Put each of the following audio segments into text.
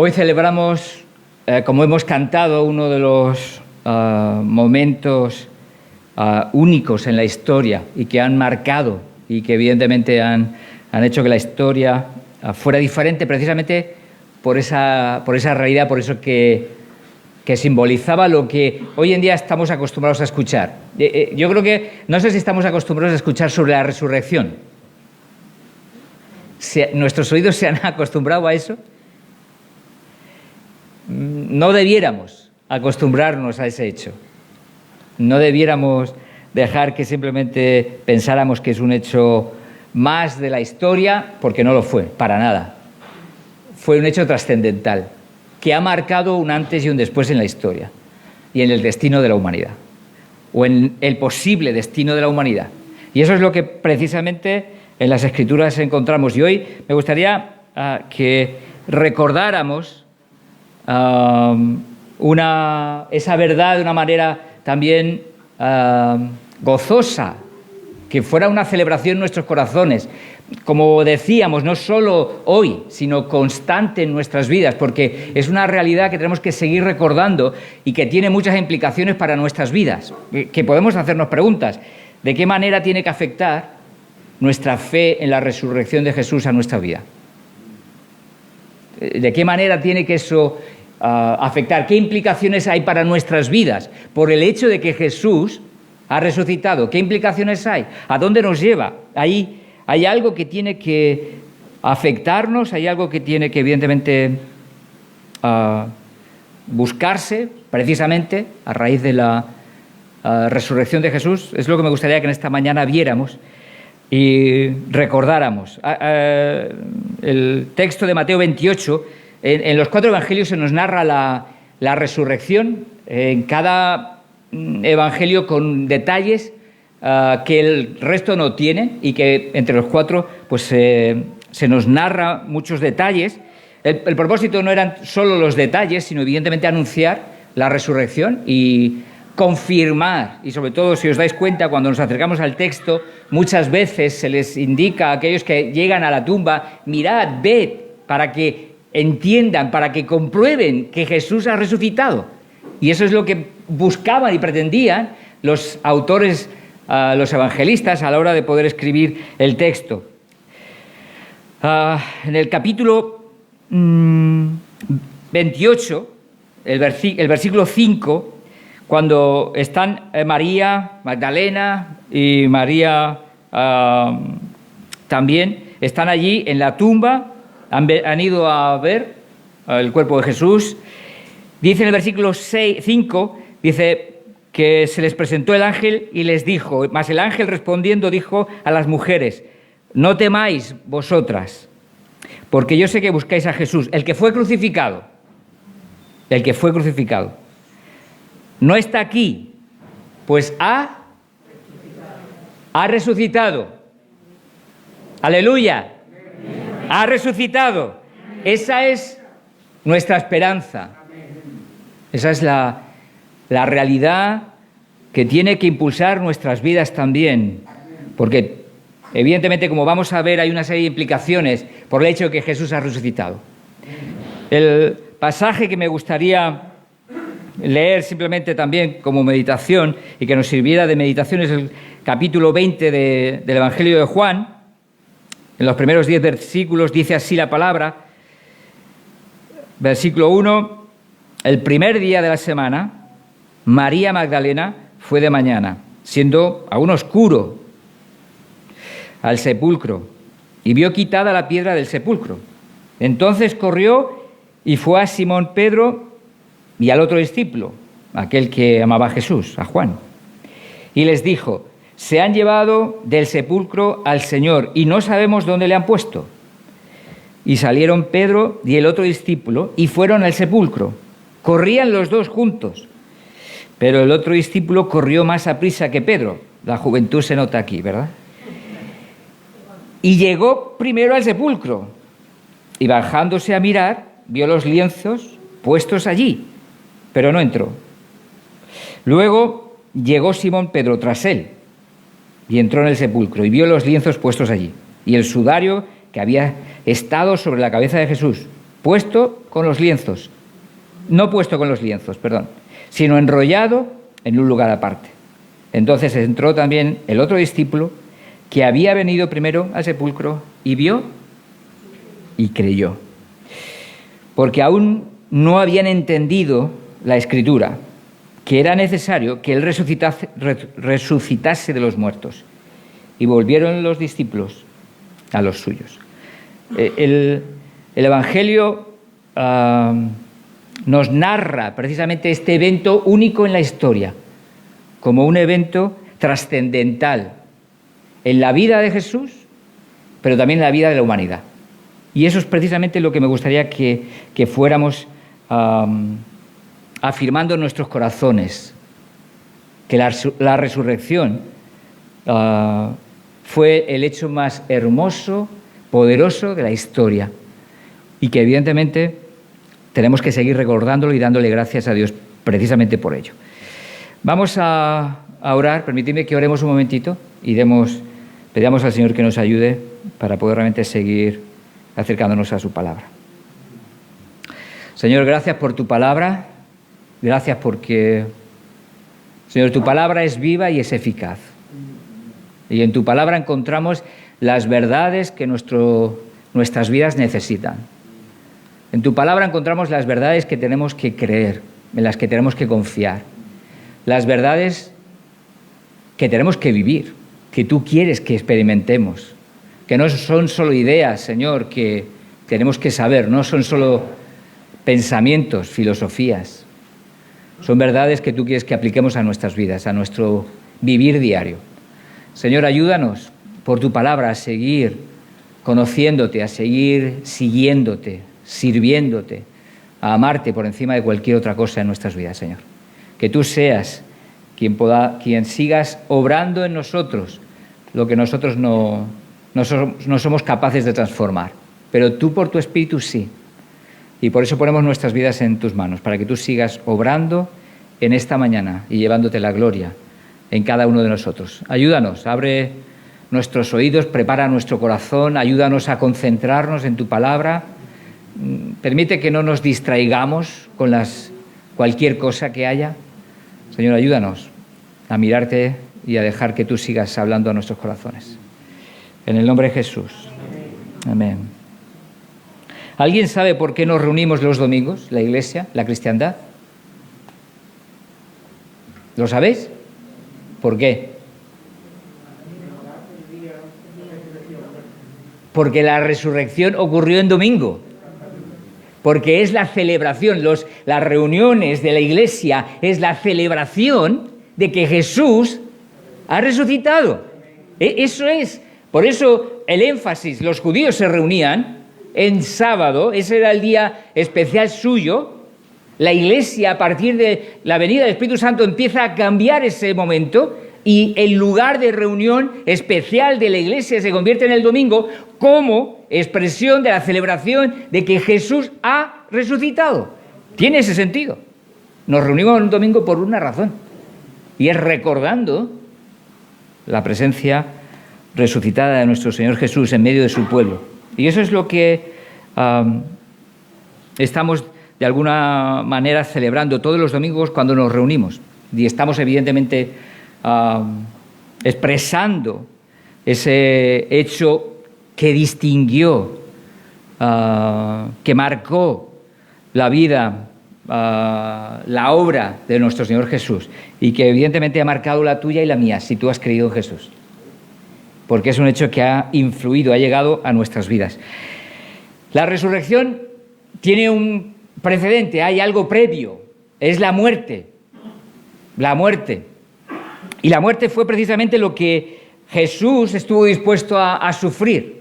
Hoy celebramos, como hemos cantado, uno de los momentos únicos en la historia y que han marcado y que evidentemente han hecho que la historia fuera diferente precisamente por esa realidad, por eso que simbolizaba lo que hoy en día estamos acostumbrados a escuchar. Yo creo que, no sé si estamos acostumbrados a escuchar sobre la resurrección. ¿Nuestros oídos se han acostumbrado a eso? No debiéramos acostumbrarnos a ese hecho. No debiéramos dejar que simplemente pensáramos que es un hecho más de la historia, porque no lo fue, para nada. Fue un hecho trascendental, que ha marcado un antes y un después en la historia y en el destino de la humanidad, o en el posible destino de la humanidad. Y eso es lo que precisamente en las Escrituras encontramos. Y hoy me gustaría que recordáramos esa verdad de una manera también gozosa, que fuera una celebración en nuestros corazones. Como decíamos, no solo hoy, sino constante en nuestras vidas, porque es una realidad que tenemos que seguir recordando y que tiene muchas implicaciones para nuestras vidas, que podemos hacernos preguntas. ¿De qué manera tiene que afectar nuestra fe en la resurrección de Jesús a nuestra vida? ¿De qué manera tiene que eso afectar? ¿Qué implicaciones hay para nuestras vidas por el hecho de que Jesús ha resucitado? ¿Qué implicaciones hay? ¿A dónde nos lleva? Ahí hay algo que tiene que afectarnos, hay algo que tiene que evidentemente buscarse precisamente a raíz de la resurrección de Jesús. Es lo que me gustaría que en esta mañana viéramos y recordáramos. El texto de Mateo 28, en los 4 evangelios se nos narra la resurrección, en cada evangelio con detalles que el resto no tiene, y que entre los 4 pues, se nos narra muchos detalles. El propósito no eran solo los detalles, sino evidentemente anunciar la resurrección y confirmar, y sobre todo, si os dais cuenta, cuando nos acercamos al texto, muchas veces se les indica a aquellos que llegan a la tumba: mirad, ved, para que entiendan, para que comprueben que Jesús ha resucitado. Y eso es lo que buscaban y pretendían los autores, los evangelistas, a la hora de poder escribir el texto. En el capítulo 28, el versículo 5, cuando están María Magdalena y María también, están allí en la tumba, han ido a ver el cuerpo de Jesús. Dice en el versículo 5, dice que se les presentó el ángel y les dijo, mas el ángel respondiendo dijo a las mujeres: no temáis vosotras, porque yo sé que buscáis a Jesús, el que fue crucificado. El que fue crucificado. No está aquí, pues ha resucitado. Aleluya. Ha resucitado. Esa es nuestra esperanza. Esa es la realidad que tiene que impulsar nuestras vidas también. Porque, evidentemente, como vamos a ver, hay una serie de implicaciones por el hecho de que Jesús ha resucitado. El pasaje que me gustaría leer simplemente también como meditación y que nos sirviera de meditación es el capítulo 20 del Evangelio de Juan. En los primeros 10 versículos dice así la palabra. Versículo 1: el primer día de la semana, María Magdalena fue de mañana, siendo aún oscuro, al sepulcro, y vio quitada la piedra del sepulcro. Entonces corrió y fue a Simón Pedro y al otro discípulo, aquel que amaba a Jesús, a Juan, y les dijo: se han llevado del sepulcro al Señor y no sabemos dónde le han puesto. Y salieron Pedro y el otro discípulo y fueron al sepulcro. Corrían los dos juntos, pero el otro discípulo corrió más aprisa que Pedro. La juventud se nota aquí, ¿verdad? Y llegó primero al sepulcro, y bajándose a mirar, vio los lienzos puestos allí, pero no entró. Luego llegó Simón Pedro tras él, y entró en el sepulcro, y vio los lienzos puestos allí, y el sudario que había estado sobre la cabeza de Jesús. puesto con los lienzos, no puesto con los lienzos, perdón, sino enrollado en un lugar aparte. Entonces entró también el otro discípulo que había venido primero al sepulcro y vio y creyó, porque aún no habían entendido la Escritura, que era necesario que él resucitase de los muertos. Y volvieron los discípulos a los suyos. El Evangelio nos narra precisamente este evento único en la historia, como un evento trascendental en la vida de Jesús, pero también en la vida de la humanidad. Y eso es precisamente lo que me gustaría que fuéramos afirmando en nuestros corazones, que la resurrección fue el hecho más hermoso, poderoso de la historia, y que evidentemente tenemos que seguir recordándolo y dándole gracias a Dios precisamente por ello. Vamos a orar, permitidme que oremos un momentito y pedamos al Señor que nos ayude para poder realmente seguir acercándonos a su palabra. Señor, gracias por tu palabra, gracias porque, Señor, tu palabra es viva y es eficaz. Y en tu palabra encontramos las verdades que nuestras vidas necesitan. En tu palabra encontramos las verdades que tenemos que creer, en las que tenemos que confiar. Las verdades que tenemos que vivir, que tú quieres que experimentemos. Que no son solo ideas, Señor, que tenemos que saber, no son solo pensamientos, filosofías. Son verdades que tú quieres que apliquemos a nuestras vidas, a nuestro vivir diario. Señor, ayúdanos por tu palabra a seguir conociéndote, a seguir siguiéndote, sirviéndote, a amarte por encima de cualquier otra cosa en nuestras vidas, Señor. Que tú seas quien sigas obrando en nosotros lo que nosotros no somos capaces de transformar. Pero tú por tu Espíritu sí. Y por eso ponemos nuestras vidas en tus manos, para que tú sigas obrando en esta mañana y llevándote la gloria en cada uno de nosotros. Ayúdanos, abre nuestros oídos, prepara nuestro corazón, ayúdanos a concentrarnos en tu palabra. Permite que no nos distraigamos con cualquier cosa que haya. Señor, ayúdanos a mirarte y a dejar que tú sigas hablando a nuestros corazones. En el nombre de Jesús. Amén. ¿Alguien sabe por qué nos reunimos los domingos, la iglesia, la cristiandad? ¿Lo sabéis? ¿Por qué? Porque la resurrección ocurrió en domingo. Porque es la celebración, las reuniones de la iglesia es la celebración de que Jesús ha resucitado. Eso es. Por eso el énfasis, los judíos se reunían en sábado, ese era el día especial suyo. La iglesia, a partir de la venida del Espíritu Santo, empieza a cambiar ese momento y el lugar de reunión especial de la iglesia se convierte en el domingo como expresión de la celebración de que Jesús ha resucitado. Tiene ese sentido. Nos reunimos un domingo por una razón, y es recordando la presencia resucitada de nuestro Señor Jesús en medio de su pueblo. Y eso es lo que estamos de alguna manera celebrando todos los domingos cuando nos reunimos. Y estamos evidentemente expresando ese hecho que distinguió, que marcó la vida, la obra de nuestro Señor Jesús, y que evidentemente ha marcado la tuya y la mía, si tú has creído en Jesús. Porque es un hecho que ha influido, ha llegado a nuestras vidas. La resurrección tiene un precedente, hay algo previo, es la muerte. La muerte. Y la muerte fue precisamente lo que Jesús estuvo dispuesto a sufrir.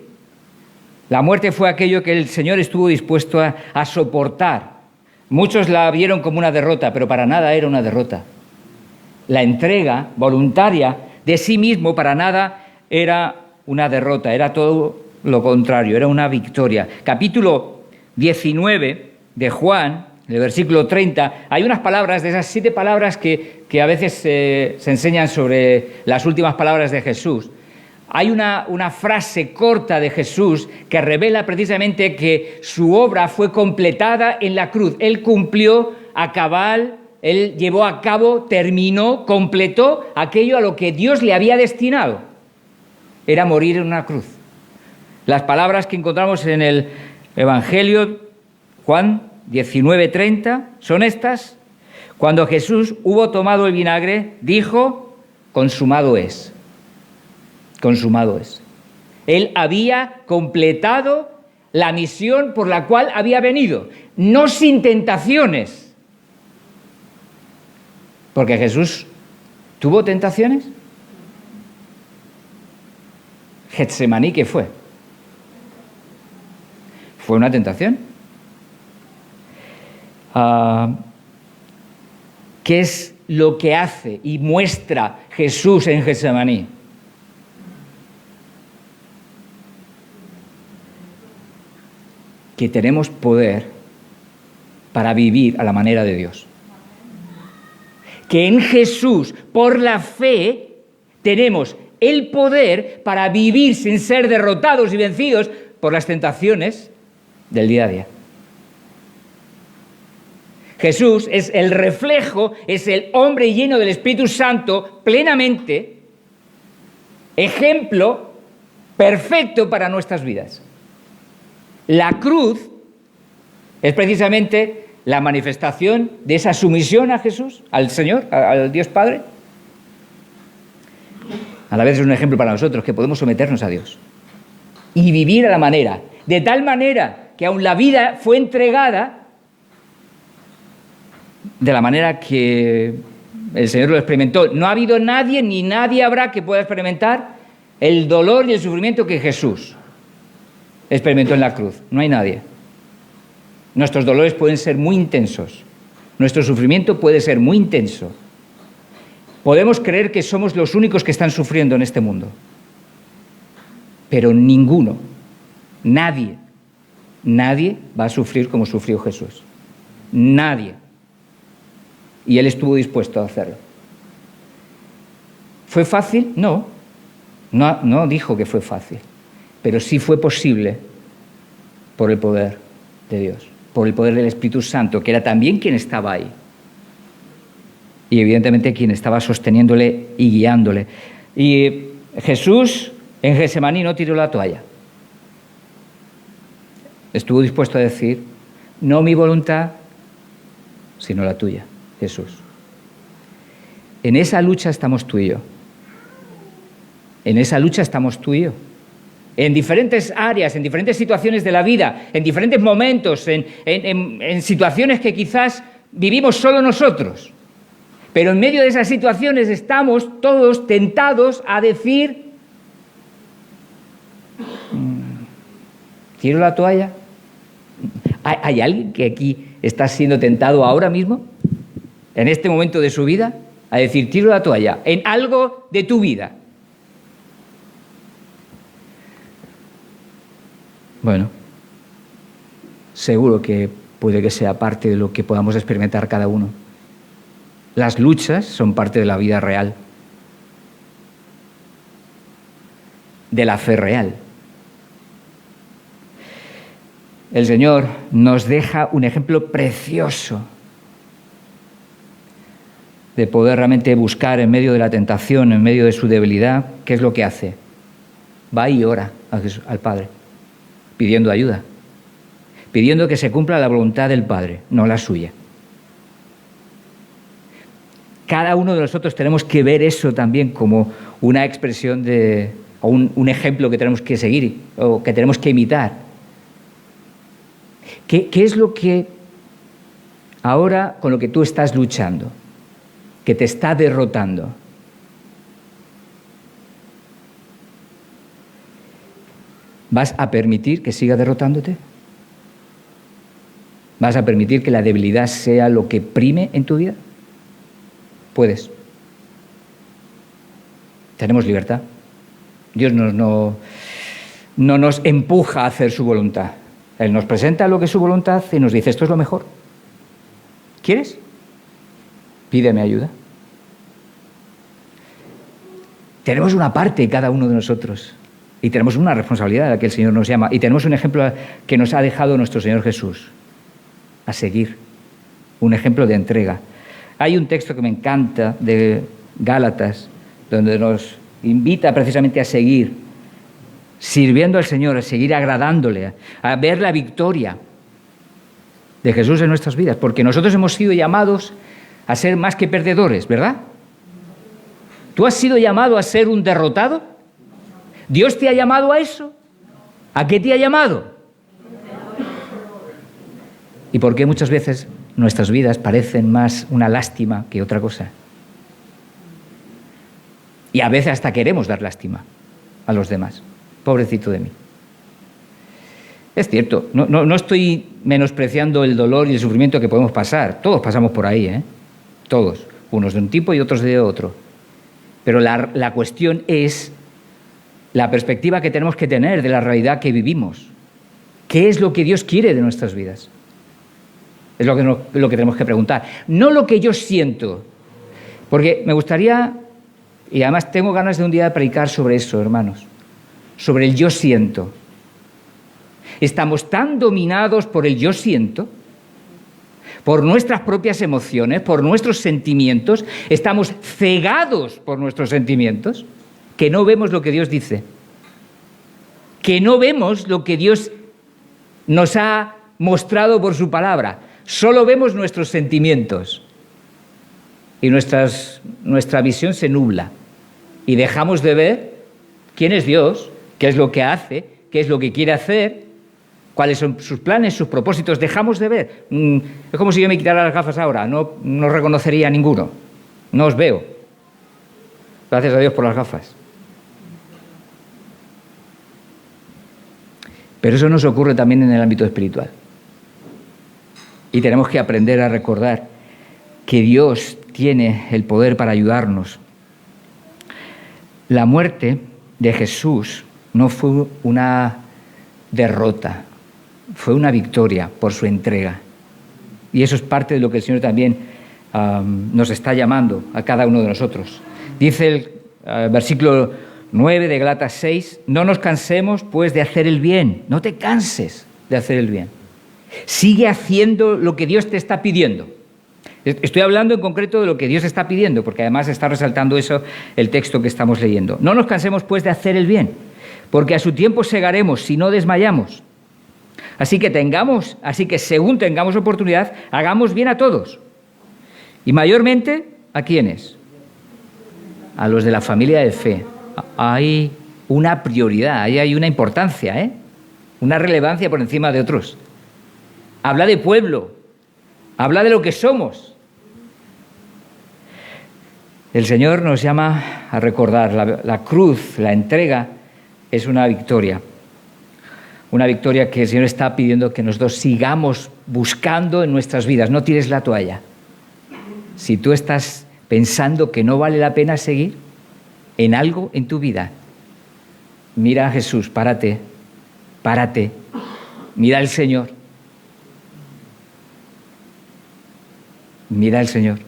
La muerte fue aquello que el Señor estuvo dispuesto a soportar. Muchos la vieron como una derrota, pero para nada era una derrota. La entrega voluntaria de sí mismo para nada era una derrota, era todo lo contrario, era una victoria. Capítulo 19 de Juan, el versículo 30, hay unas palabras, de esas 7 palabras que a veces se enseñan sobre las últimas palabras de Jesús. Hay una frase corta de Jesús que revela precisamente que su obra fue completada en la cruz. Él cumplió a cabal, él llevó a cabo, terminó, completó aquello a lo que Dios le había destinado. Era morir en una cruz. Las palabras que encontramos en el Evangelio, Juan 19:30, son estas. Cuando Jesús hubo tomado el vinagre, dijo, consumado es. Consumado es. Él había completado la misión por la cual había venido, no sin tentaciones. Porque Jesús tuvo tentaciones. Getsemaní, ¿qué fue? Fue una tentación. ¿Qué es lo que hace y muestra Jesús en Getsemaní? Que tenemos poder para vivir a la manera de Dios. Que en Jesús, por la fe, tenemos el poder para vivir sin ser derrotados y vencidos por las tentaciones del día a día. Jesús es el reflejo, es el hombre lleno del Espíritu Santo, plenamente, ejemplo perfecto para nuestras vidas. La cruz es precisamente la manifestación de esa sumisión a Jesús, al Señor, al Dios Padre. A la vez es un ejemplo para nosotros que podemos someternos a Dios y vivir a la manera, de tal manera que aun la vida fue entregada de la manera que el Señor lo experimentó. No ha habido nadie ni nadie habrá que pueda experimentar el dolor y el sufrimiento que Jesús experimentó en la cruz. No hay nadie. Nuestros dolores pueden ser muy intensos. Nuestro sufrimiento puede ser muy intenso. Podemos creer que somos los únicos que están sufriendo en este mundo. Pero ninguno, nadie va a sufrir como sufrió Jesús. Nadie. Y Él estuvo dispuesto a hacerlo. ¿Fue fácil? No dijo que fue fácil. Pero sí fue posible por el poder de Dios, por el poder del Espíritu Santo, que era también quien estaba ahí. Y evidentemente quien estaba sosteniéndole y guiándole. Y Jesús en Getsemaní no tiró la toalla. Estuvo dispuesto a decir, no mi voluntad, sino la tuya, Jesús. En esa lucha estamos tú y yo. En esa lucha estamos tú y yo. En diferentes áreas, en diferentes situaciones de la vida, en diferentes momentos, en situaciones que quizás vivimos solo nosotros. Pero en medio de esas situaciones estamos todos tentados a decir, ¿tiro la toalla? ¿Hay alguien que aquí está siendo tentado ahora mismo, en este momento de su vida, a decir, tiro la toalla en algo de tu vida? Bueno, seguro que puede que sea parte de lo que podamos experimentar cada uno. Las luchas son parte de la vida real, de la fe real. El Señor nos deja un ejemplo precioso de poder realmente buscar en medio de la tentación, en medio de su debilidad, ¿qué es lo que hace? Va y ora al Padre, pidiendo ayuda, pidiendo que se cumpla la voluntad del Padre, no la suya. Cada uno de nosotros tenemos que ver eso también como una expresión o un ejemplo que tenemos que seguir o que tenemos que imitar. ¿Qué es lo que ahora con lo que tú estás luchando, que te está derrotando? ¿Vas a permitir que siga derrotándote? ¿Vas a permitir que la debilidad sea lo que prime en tu vida? Puedes. Tenemos libertad. Dios no nos empuja a hacer su voluntad. Él nos presenta lo que es su voluntad y nos dice, esto es lo mejor. ¿Quieres? Pídeme ayuda. Tenemos una parte cada uno de nosotros y tenemos una responsabilidad a la que el Señor nos llama y tenemos un ejemplo que nos ha dejado nuestro Señor Jesús a seguir, un ejemplo de entrega. Hay un texto que me encanta de Gálatas donde nos invita precisamente a seguir sirviendo al Señor, a seguir agradándole, a ver la victoria de Jesús en nuestras vidas, porque nosotros hemos sido llamados a ser más que perdedores, ¿verdad? ¿Tú has sido llamado a ser un derrotado? ¿Dios te ha llamado a eso? ¿A qué te ha llamado? ¿Y por qué muchas veces nuestras vidas parecen más una lástima que otra cosa? Y a veces hasta queremos dar lástima a los demás. Pobrecito de mí. Es cierto, no estoy menospreciando el dolor y el sufrimiento que podemos pasar. Todos pasamos por ahí, ¿eh? Todos. Unos de un tipo y otros de otro. Pero la cuestión es la perspectiva que tenemos que tener de la realidad que vivimos. ¿Qué es lo que Dios quiere de nuestras vidas? Es lo que tenemos que preguntar. No lo que yo siento. Porque me gustaría, y además tengo ganas de un día predicar sobre eso, hermanos. Sobre el yo siento. Estamos tan dominados por el yo siento, por nuestras propias emociones, por nuestros sentimientos, estamos cegados por nuestros sentimientos, que no vemos lo que Dios dice, que no vemos lo que Dios nos ha mostrado por su palabra, solo vemos nuestros sentimientos y nuestra visión se nubla y dejamos de ver quién es Dios, qué es lo que hace, qué es lo que quiere hacer, cuáles son sus planes, sus propósitos, dejamos de ver. Es como si yo me quitara las gafas ahora, no reconocería a ninguno, no os veo. Gracias a Dios por las gafas. Pero eso nos ocurre también en el ámbito espiritual. Y tenemos que aprender a recordar que Dios tiene el poder para ayudarnos. La muerte de Jesús no fue una derrota, fue una victoria por su entrega. Y eso es parte de lo que el Señor también nos está llamando a cada uno de nosotros. Dice el versículo 9 de Gálatas 6, no nos cansemos pues de hacer el bien, no te canses de hacer el bien. Sigue haciendo lo que Dios te está pidiendo. Estoy hablando en concreto de lo que Dios está pidiendo, porque además está resaltando eso el texto que estamos leyendo. No nos cansemos pues de hacer el bien, porque a su tiempo segaremos si no desmayamos. Así que según tengamos oportunidad, hagamos bien a todos. Y mayormente, ¿a quiénes? A los de la familia de fe. Hay una prioridad, ahí hay una importancia, una relevancia por encima de otros. Habla de pueblo, habla de lo que somos. El Señor nos llama a recordar, la cruz, la entrega, es una victoria. Una victoria que el Señor está pidiendo que nosotros sigamos buscando en nuestras vidas. No tires la toalla. Si tú estás pensando que no vale la pena seguir en algo en tu vida, mira a Jesús, párate, mira al Señor. Mira al Señor.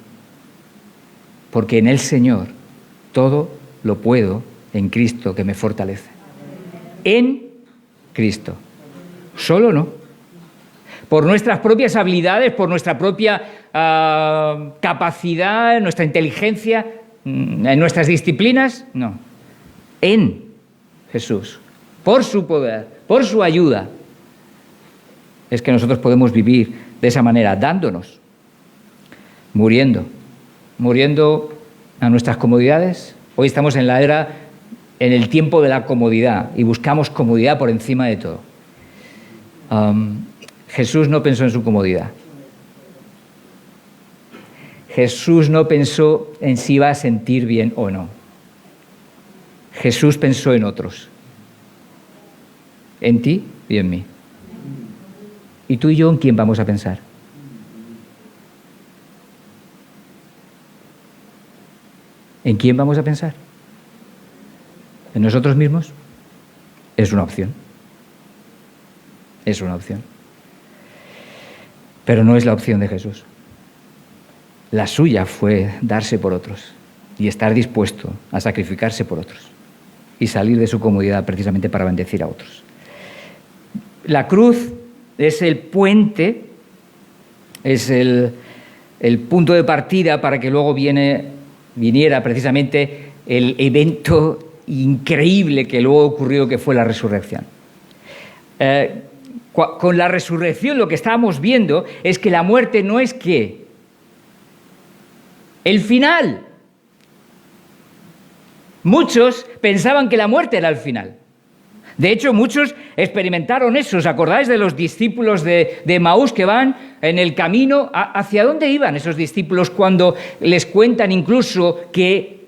Porque en el Señor todo lo puedo en Cristo que me fortalece. En Cristo. Solo no. Por nuestras propias habilidades, por nuestra propia capacidad, nuestra inteligencia, en nuestras disciplinas, no. En Jesús. Por su poder, por su ayuda, es que nosotros podemos vivir de esa manera, dándonos, muriendo a nuestras comodidades. Hoy estamos en el tiempo de la comodidad y buscamos comodidad por encima de todo. Jesús no pensó en su comodidad. Jesús no pensó en si iba a sentir bien o no. Jesús pensó en otros. En ti y en mí. ¿Y tú y yo en quién vamos a pensar? ¿En quién vamos a pensar? ¿En nosotros mismos? Es una opción. Es una opción. Pero no es la opción de Jesús. La suya fue darse por otros. y estar dispuesto a sacrificarse por otros y salir de su comodidad precisamente para bendecir a otros. La cruz es el puente, es el punto de partida para que luego viniera precisamente el evento increíble que luego ocurrió, que fue la resurrección. Con la resurrección lo que estábamos viendo es que la muerte no es ¿qué? El final. Muchos pensaban que la muerte era el final. De hecho, muchos experimentaron eso. ¿Os acordáis de los discípulos de Emaús que van en el camino? ¿Hacia dónde iban esos discípulos cuando les cuentan incluso que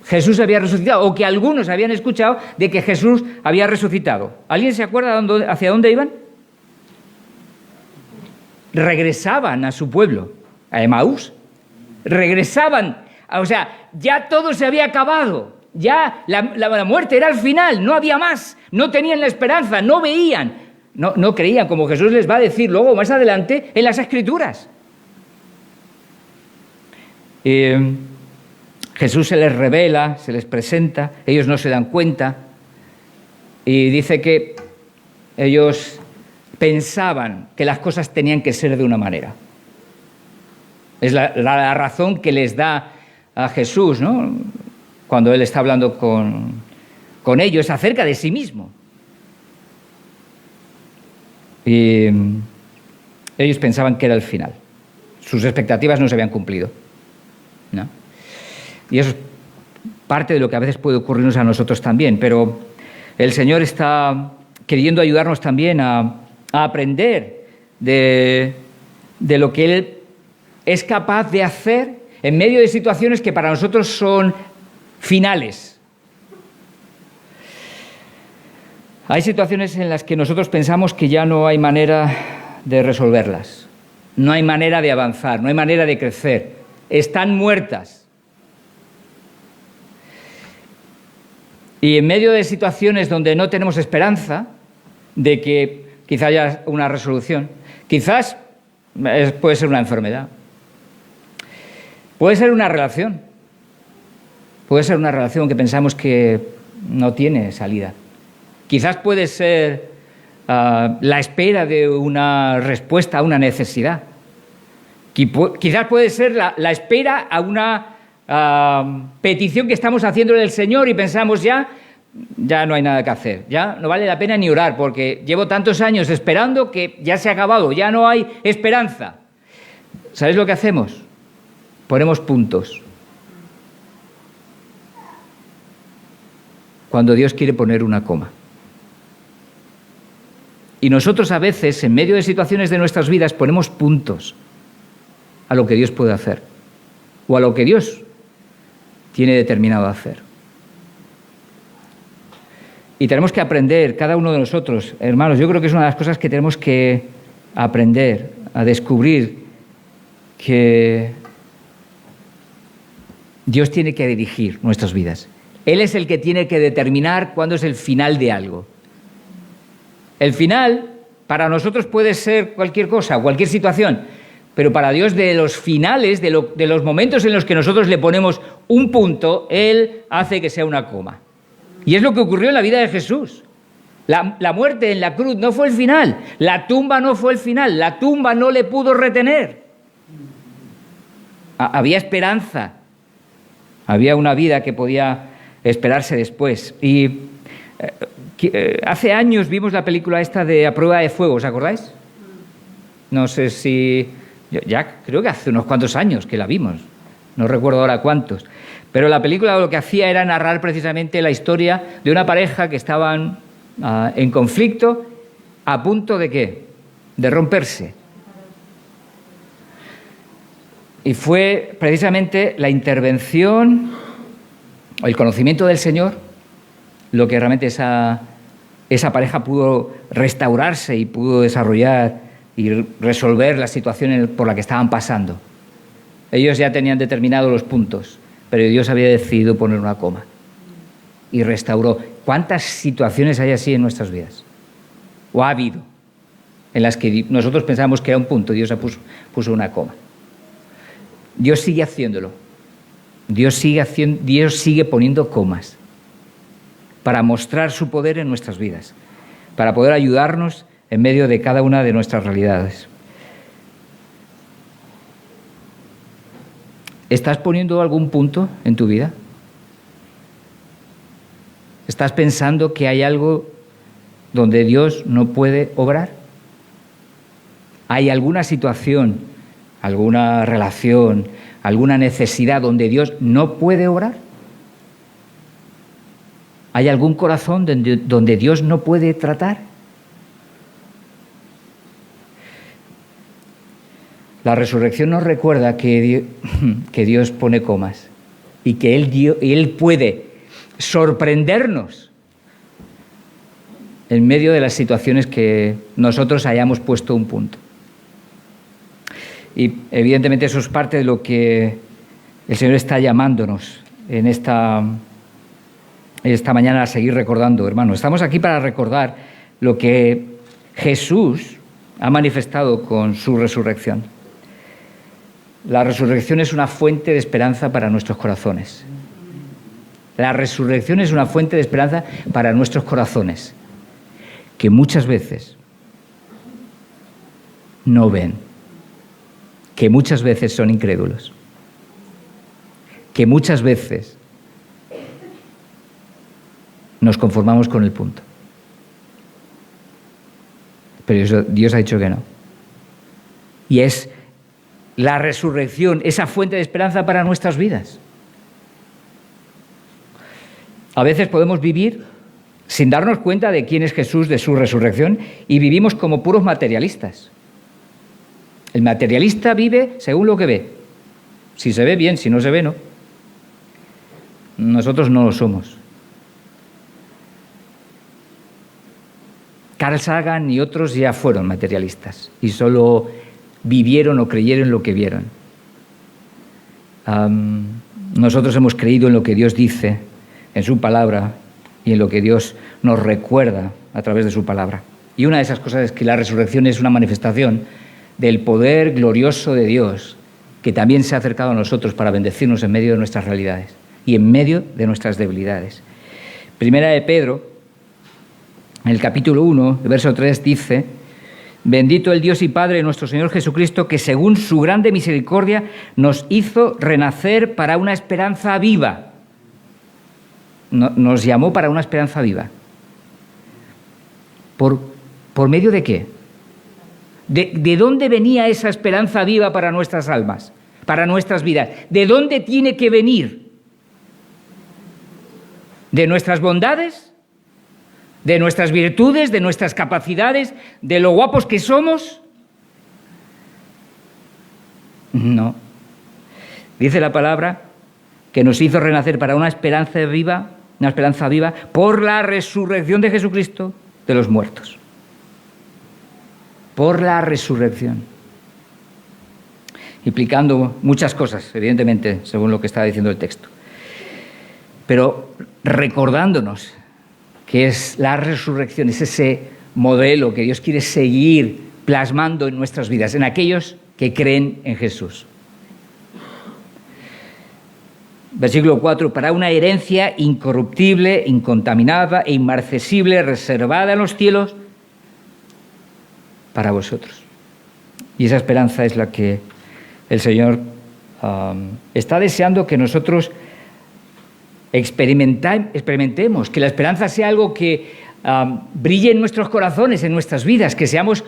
Jesús había resucitado, o que algunos habían escuchado de que Jesús había resucitado? ¿Alguien se acuerda hacia dónde iban? Regresaban a su pueblo, a Emaús. Regresaban, o sea, ya todo se había acabado. Ya la muerte era el final, no había más, no tenían la esperanza, no veían, no creían, como Jesús les va a decir luego más adelante en las Escrituras. Jesús se les revela, se les presenta, ellos no se dan cuenta y dice que ellos pensaban que las cosas tenían que ser de una manera. Es la razón que les da a Jesús, ¿no?, cuando Él está hablando con ellos acerca de sí mismo. Y ellos pensaban que era el final. Sus expectativas no se habían cumplido, ¿no? Y eso es parte de lo que a veces puede ocurrirnos a nosotros también, pero el Señor está queriendo ayudarnos también a aprender de lo que Él es capaz de hacer en medio de situaciones que para nosotros son finales. Hay situaciones en las que nosotros pensamos que ya no hay manera de resolverlas, no hay manera de avanzar, no hay manera de crecer, están muertas. Y en medio de situaciones donde no tenemos esperanza de que quizá haya una resolución, quizás puede ser una enfermedad, puede ser una relación. Puede ser una relación que pensamos que no tiene salida. Quizás puede ser la espera de una respuesta a una necesidad. Quizás puede ser la espera a una petición que estamos haciéndole al Señor y pensamos ya no hay nada que hacer. Ya no vale la pena ni orar porque llevo tantos años esperando que ya se ha acabado, ya no hay esperanza. ¿Sabéis lo que hacemos? Ponemos puntos. Cuando Dios quiere poner una coma. Y nosotros a veces, en medio de situaciones de nuestras vidas, ponemos puntos a lo que Dios puede hacer o a lo que Dios tiene determinado hacer. Y tenemos que aprender, cada uno de nosotros, hermanos, yo creo que es una de las cosas que tenemos que aprender, a descubrir que Dios tiene que dirigir nuestras vidas. Él es el que tiene que determinar cuándo es el final de algo. El final, para nosotros puede ser cualquier cosa, cualquier situación, pero para Dios, de los finales, de los momentos en los que nosotros le ponemos un punto, Él hace que sea una coma. Y es lo que ocurrió en la vida de Jesús. La muerte en la cruz no fue el final, la tumba no fue el final, la tumba no le pudo retener. Había esperanza, había una vida que podía esperarse después. Y hace años vimos la película esta de A Prueba de Fuego, ¿os acordáis? No sé si... ya creo que hace unos cuantos años que la vimos, no recuerdo ahora cuántos. Pero la película lo que hacía era narrar precisamente la historia de una pareja que estaban en conflicto, a punto de ¿qué? De romperse. Y fue precisamente la intervención, el conocimiento del Señor, lo que realmente esa pareja pudo restaurarse y pudo desarrollar y resolver la situación por la que estaban pasando. Ellos ya tenían determinados los puntos, pero Dios había decidido poner una coma y restauró. ¿Cuántas situaciones hay así en nuestras vidas? ¿O ha habido? En las que nosotros pensamos que era un punto y Dios puso una coma. Dios sigue haciéndolo. Dios sigue poniendo comas para mostrar su poder en nuestras vidas, para poder ayudarnos en medio de cada una de nuestras realidades. ¿Estás poniendo algún punto en tu vida? ¿Estás pensando que hay algo donde Dios no puede obrar? ¿Hay alguna situación, alguna relación, alguna necesidad donde Dios no puede obrar? ¿Hay algún corazón donde Dios no puede tratar? La resurrección nos recuerda que Dios pone comas y que Él puede sorprendernos en medio de las situaciones que nosotros hayamos puesto un punto. Y evidentemente eso es parte de lo que el Señor está llamándonos en esta mañana a seguir recordando, hermanos. Estamos aquí para recordar lo que Jesús ha manifestado con su resurrección. La resurrección es una fuente de esperanza para nuestros corazones. La resurrección es una fuente de esperanza para nuestros corazones, que muchas veces no ven, que muchas veces son incrédulos, que muchas veces nos conformamos con el punto. Pero Dios ha dicho que no. Y es la resurrección, esa fuente de esperanza para nuestras vidas. A veces podemos vivir sin darnos cuenta de quién es Jesús, de su resurrección, y vivimos como puros materialistas. El materialista vive según lo que ve. Si se ve bien, si no se ve, no. Nosotros no lo somos. Carl Sagan y otros ya fueron materialistas y solo vivieron o creyeron lo que vieron. Nosotros hemos creído en lo que Dios dice, en su palabra, y en lo que Dios nos recuerda a través de su palabra. Y una de esas cosas es que la resurrección es una manifestación del poder glorioso de Dios, que también se ha acercado a nosotros para bendecirnos en medio de nuestras realidades y en medio de nuestras debilidades. Primera de Pedro, en el capítulo 1, el verso 3, dice: bendito el Dios y Padre de nuestro Señor Jesucristo, que según su grande misericordia nos hizo renacer para una esperanza viva. Nos llamó para una esperanza viva. ¿Por medio de qué? ¿De dónde venía esa esperanza viva para nuestras almas, para nuestras vidas? ¿De dónde tiene que venir? ¿De nuestras bondades? ¿De nuestras virtudes? ¿De nuestras capacidades? ¿De lo guapos que somos? No. Dice la palabra que nos hizo renacer para una esperanza viva por la resurrección de Jesucristo de los muertos. Por la resurrección. Implicando muchas cosas, evidentemente, según lo que está diciendo el texto. Pero recordándonos que es la resurrección, es ese modelo que Dios quiere seguir plasmando en nuestras vidas, en aquellos que creen en Jesús. Versículo 4, para una herencia incorruptible, incontaminada e inmarcesible, reservada en los cielos para vosotros. Y esa esperanza es la que el Señor está deseando que nosotros experimentemos, que la esperanza sea algo que brille en nuestros corazones, en nuestras vidas, que seamos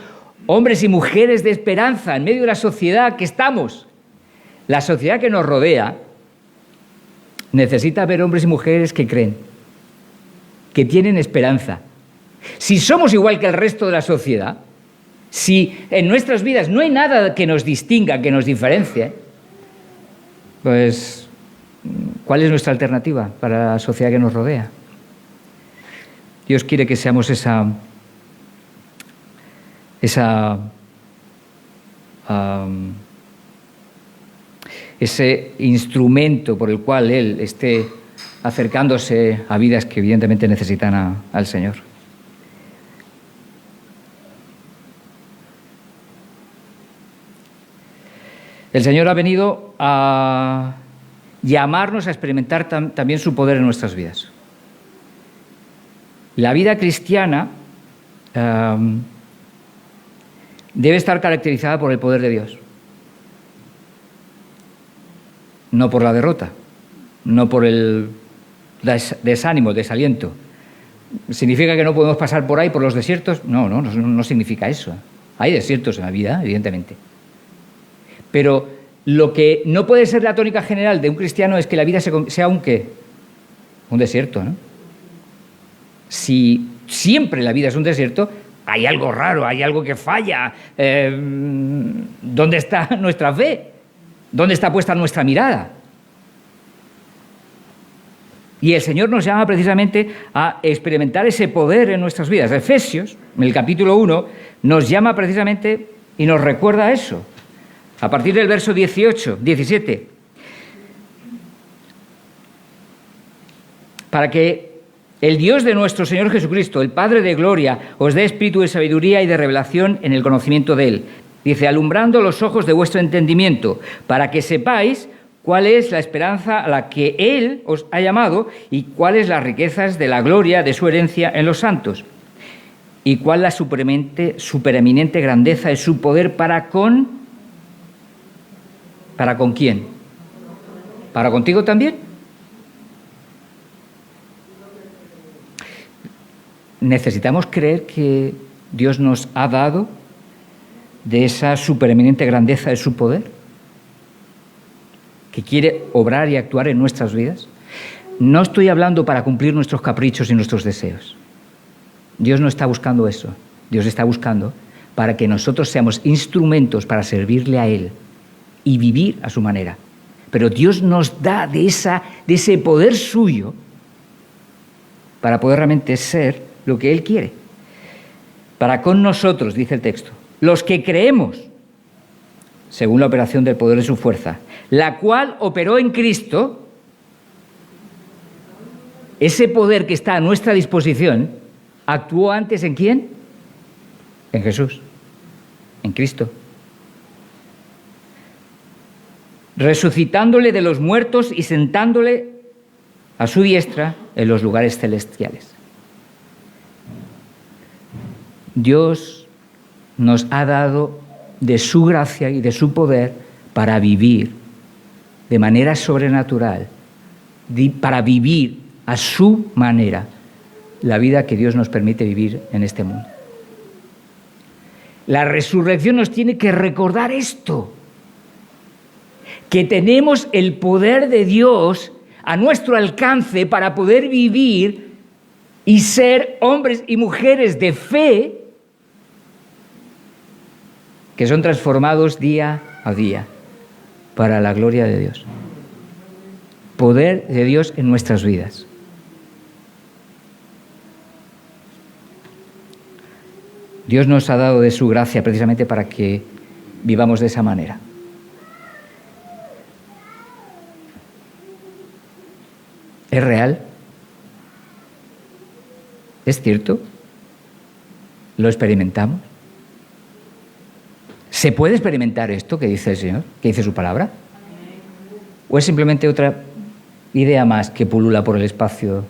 hombres y mujeres de esperanza en medio de la sociedad que estamos. La sociedad que nos rodea necesita ver hombres y mujeres que creen, que tienen esperanza. Si somos igual que el resto de la sociedad, si en nuestras vidas no hay nada que nos distinga, que nos diferencie, pues ¿cuál es nuestra alternativa para la sociedad que nos rodea? Dios quiere que seamos ese instrumento por el cual Él esté acercándose a vidas que evidentemente necesitan al Señor. El Señor ha venido a llamarnos a experimentar también su poder en nuestras vidas. La vida cristiana debe estar caracterizada por el poder de Dios, no por la derrota, no por el desánimo, desaliento. ¿Significa que no podemos pasar por ahí, por los desiertos? No significa eso. Hay desiertos en la vida, evidentemente. Pero lo que no puede ser la tónica general de un cristiano es que la vida sea un ¿qué? Un desierto, ¿no? Si siempre la vida es un desierto, hay algo raro, hay algo que falla. ¿Dónde está nuestra fe? ¿Dónde está puesta nuestra mirada? Y el Señor nos llama precisamente a experimentar ese poder en nuestras vidas. Efesios, en el capítulo 1, nos llama precisamente y nos recuerda eso. A partir del verso 17. Para que el Dios de nuestro Señor Jesucristo, el Padre de gloria, os dé espíritu de sabiduría y de revelación en el conocimiento de Él. Dice, alumbrando los ojos de vuestro entendimiento, para que sepáis cuál es la esperanza a la que Él os ha llamado y cuáles las riquezas de la gloria de su herencia en los santos y cuál la supereminente grandeza de su poder ¿para con quién? ¿Para contigo también? Necesitamos creer que Dios nos ha dado de esa supereminente grandeza de su poder, que quiere obrar y actuar en nuestras vidas. No estoy hablando para cumplir nuestros caprichos y nuestros deseos. Dios no está buscando eso. Dios está buscando para que nosotros seamos instrumentos para servirle a Él y vivir a su manera. Pero Dios nos da de ese poder suyo para poder realmente ser lo que Él quiere. Para con nosotros, dice el texto, los que creemos, según la operación del poder de su fuerza, la cual operó en Cristo, ese poder que está a nuestra disposición, actuó antes ¿en quién? En Jesús, en Cristo. Resucitándole de los muertos y sentándole a su diestra en los lugares celestiales. Dios nos ha dado de su gracia y de su poder para vivir de manera sobrenatural, para vivir a su manera la vida que Dios nos permite vivir en este mundo. La resurrección nos tiene que recordar esto, que tenemos el poder de Dios a nuestro alcance para poder vivir y ser hombres y mujeres de fe que son transformados día a día para la gloria de Dios. Poder de Dios en nuestras vidas. Dios nos ha dado de su gracia precisamente para que vivamos de esa manera. ¿Es real? ¿Es cierto? ¿Lo experimentamos? ¿Se puede experimentar esto que dice el Señor, que dice su palabra? ¿O es simplemente otra idea más que pulula por el espacio?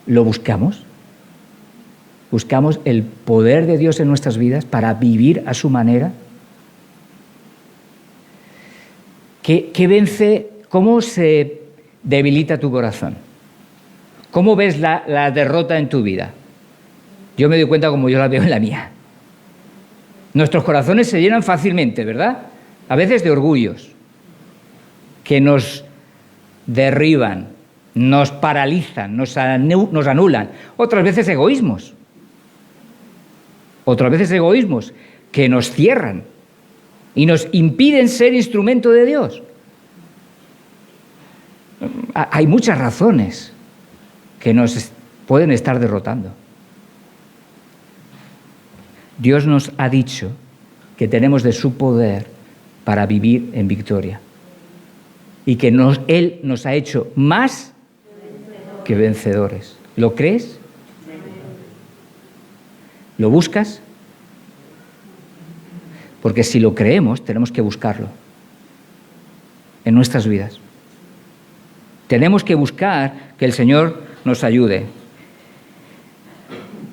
¿Lo buscamos? ¿Buscamos el poder de Dios en nuestras vidas para vivir a su manera? ¿Qué vence? ¿Cómo se debilita tu corazón? ¿Cómo ves la derrota en tu vida? Yo me doy cuenta como yo la veo en la mía. Nuestros corazones se llenan fácilmente, ¿verdad? A veces de orgullos que nos derriban, nos paralizan, nos anulan. Otras veces egoísmos. Otras veces egoísmos que nos cierran y nos impiden ser instrumento de Dios. Hay muchas razones que nos pueden estar derrotando. Dios nos ha dicho que tenemos de su poder para vivir en victoria y que Él nos ha hecho más que vencedores. ¿Lo crees? ¿Lo buscas? Porque si lo creemos, tenemos que buscarlo. en nuestras vidas. Tenemos que buscar que el Señor nos ayude.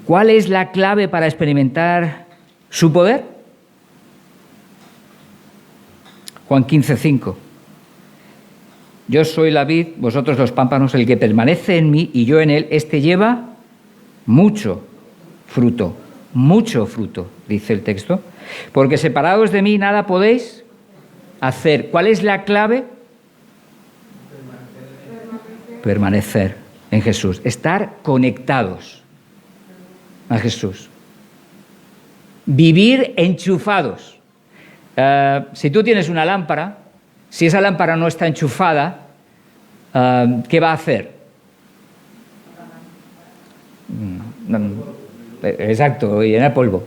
¿Cuál es la clave para experimentar su poder? Juan 15:5. Yo soy la vid, vosotros los pámpanos, el que permanece en mí y yo en él, este lleva mucho fruto, dice el texto, porque separados de mí nada podéis hacer. ¿Cuál es la clave? Permanecer en Jesús, estar conectados a Jesús, vivir enchufados. Si tú tienes una lámpara, si esa lámpara no está enchufada, ¿qué va a hacer? Exacto, llenar polvo,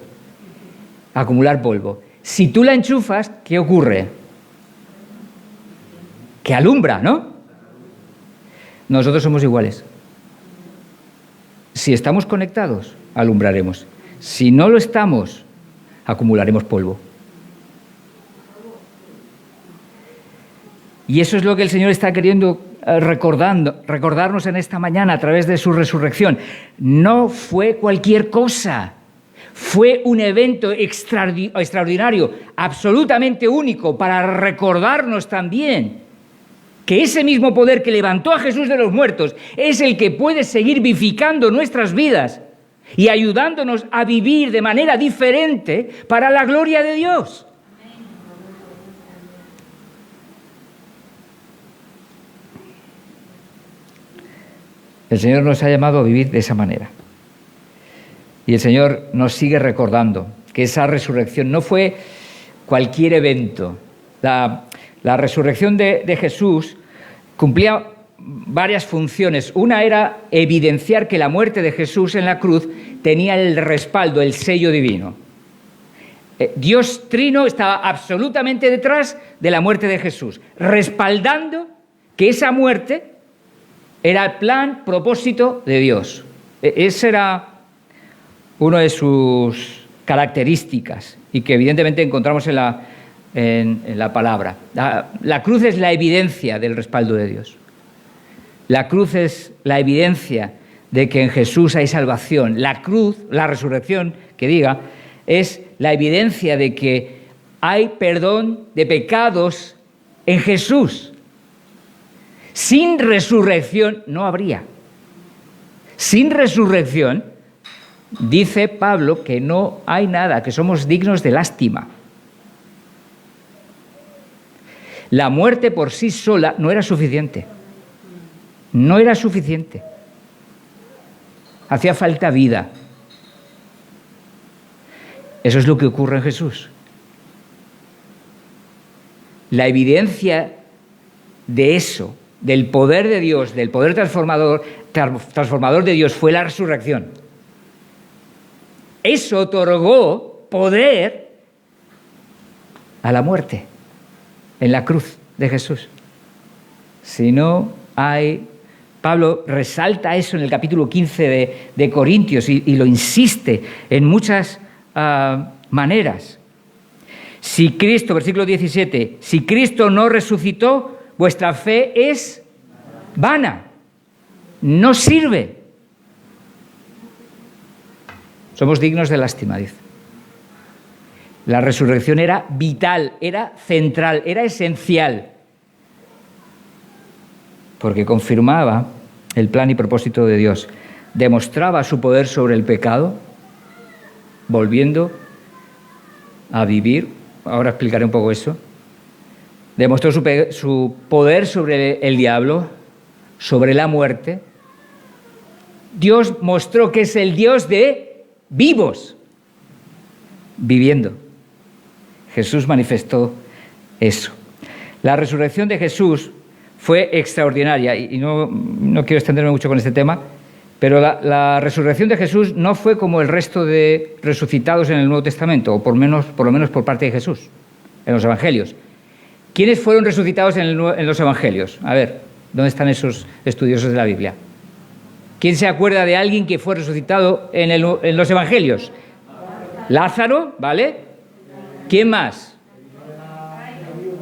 acumular polvo. Si tú la enchufas, ¿qué ocurre? Que alumbra, ¿no? Nosotros somos iguales. Si estamos conectados, alumbraremos. Si no lo estamos, acumularemos polvo. Y eso es lo que el Señor está queriendo recordarnos en esta mañana a través de su resurrección. No fue cualquier cosa. Fue un evento extraordinario, absolutamente único, para recordarnos también que ese mismo poder que levantó a Jesús de los muertos es el que puede seguir vivificando nuestras vidas y ayudándonos a vivir de manera diferente para la gloria de Dios. El Señor nos ha llamado a vivir de esa manera. Y el Señor nos sigue recordando que esa resurrección no fue cualquier evento. La resurrección de Jesús cumplía varias funciones. Una era evidenciar que la muerte de Jesús en la cruz tenía el respaldo, el sello divino. Dios Trino estaba absolutamente detrás de la muerte de Jesús, respaldando que esa muerte era el plan, propósito de Dios. Esa era una de sus características y que evidentemente encontramos en la palabra. La cruz es la evidencia del respaldo de Dios. La cruz es la evidencia de que en Jesús hay salvación. La cruz, la resurrección, que diga, es la evidencia de que hay perdón de pecados en Jesús. Sin resurrección no habría. Sin resurrección, dice Pablo que no hay nada, que somos dignos de lástima. La muerte por sí sola no era suficiente. No era suficiente. Hacía falta vida. Eso es lo que ocurre en Jesús. La evidencia de eso, del poder de Dios, del poder transformador de Dios, fue la resurrección. Eso otorgó poder a la muerte en la cruz de Jesús. Si no hay... Pablo resalta eso en el capítulo 15 de Corintios y lo insiste en muchas maneras. Si Cristo, versículo 17, si Cristo no resucitó, vuestra fe es vana, no sirve. Somos dignos de lástima, dice. La resurrección era vital, era central, era esencial, porque confirmaba el plan y propósito de Dios, demostraba su poder sobre el pecado, volviendo a vivir. Ahora explicaré un poco eso. Demostró su poder sobre el diablo, sobre la muerte. Dios mostró que es el Dios de vivos, viviendo. Jesús manifestó eso. La resurrección de Jesús fue extraordinaria y no quiero extenderme mucho con este tema, pero la resurrección de Jesús no fue como el resto de resucitados en el Nuevo Testamento, o por lo menos por parte de Jesús, en los Evangelios. ¿Quiénes fueron resucitados en los Evangelios? A ver, ¿dónde están esos estudiosos de la Biblia? ¿Quién se acuerda de alguien que fue resucitado en los Evangelios? Lázaro, ¿vale? ¿Quién más?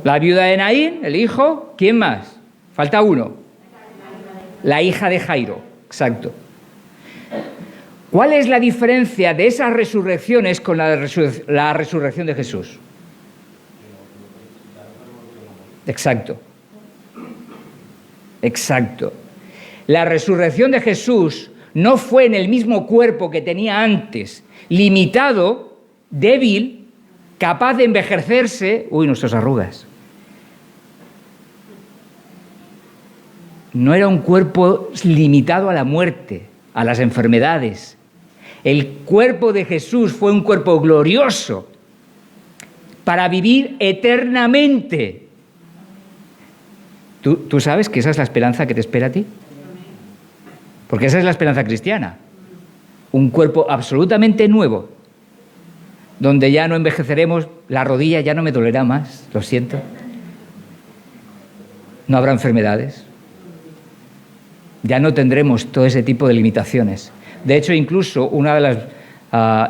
La viuda de Naín, el hijo. ¿Quién más? Falta uno. La hija de Jairo. Exacto. ¿Cuál es la diferencia de esas resurrecciones con la resurrección de Jesús? Exacto. Exacto. La resurrección de Jesús no fue en el mismo cuerpo que tenía antes, limitado, débil, capaz de envejecerse. Uy, nuestras arrugas. No era un cuerpo limitado a la muerte, a las enfermedades. El cuerpo de Jesús fue un cuerpo glorioso para vivir eternamente. ¿Tú sabes que esa es la esperanza que te espera a ti? Porque esa es la esperanza cristiana. Un cuerpo absolutamente nuevo, donde ya no envejeceremos, la rodilla ya no me dolerá más, lo siento. No habrá enfermedades. Ya no tendremos todo ese tipo de limitaciones. De hecho, incluso una de las